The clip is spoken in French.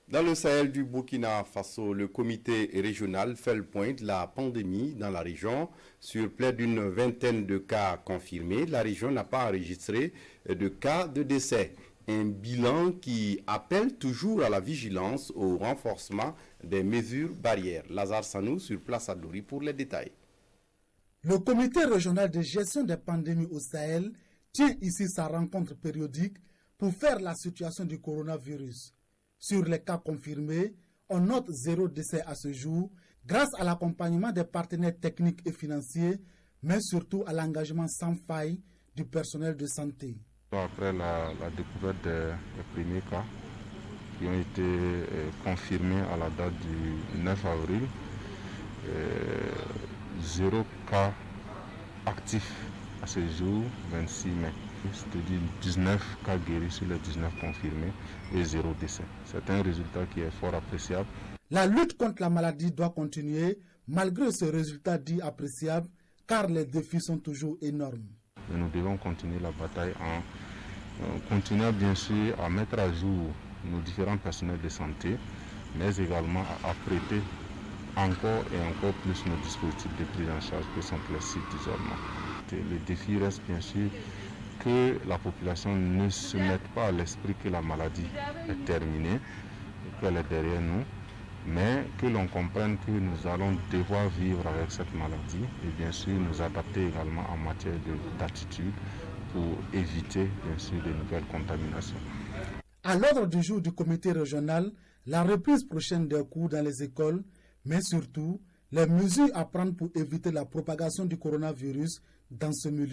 Dans le Sahel du Burkina Faso, le comité régional fait le point de la pandémie dans la région. Sur près d'une vingtaine de cas confirmés, la région n'a pas enregistré de cas de décès. Un bilan qui appelle toujours à la vigilance au renforcement des mesures barrières. Lazare Sanou sur place à Dori pour les détails. Le comité régional de gestion des pandémies au Sahel tient ici sa rencontre périodique pour faire la situation du coronavirus. Sur les cas confirmés, on note 0 décès à ce jour grâce à l'accompagnement des partenaires techniques et financiers, mais surtout à l'engagement sans faille du personnel de santé. Après la découverte des premiers cas qui ont été confirmés à la date du 9 avril, 0 cas actifs à ce jour, 26 mai. C'est-à-dire 19 cas guéris sur les 19 confirmés et 0 décès. C'est un résultat qui est fort appréciable. La lutte contre la maladie doit continuer malgré ce résultat dit appréciable car les défis sont toujours énormes. Et nous devons continuer la bataille en continuant bien sûr à mettre à jour nos différents personnels de santé, mais également à apprêter encore et encore plus nos dispositifs de prise en charge que sont les sites d'isolement. Le défi reste bien sûr que la population ne se mette pas à l'esprit que la maladie est terminée, qu'elle est derrière nous, mais que l'on comprenne que nous allons devoir vivre avec cette maladie et bien sûr nous adapter également en matière d'attitude pour éviter bien sûr de nouvelles contaminations. À l'ordre du jour du comité régional, la reprise prochaine des cours dans les écoles, mais surtout les mesures à prendre pour éviter la propagation du coronavirus dans ce milieu.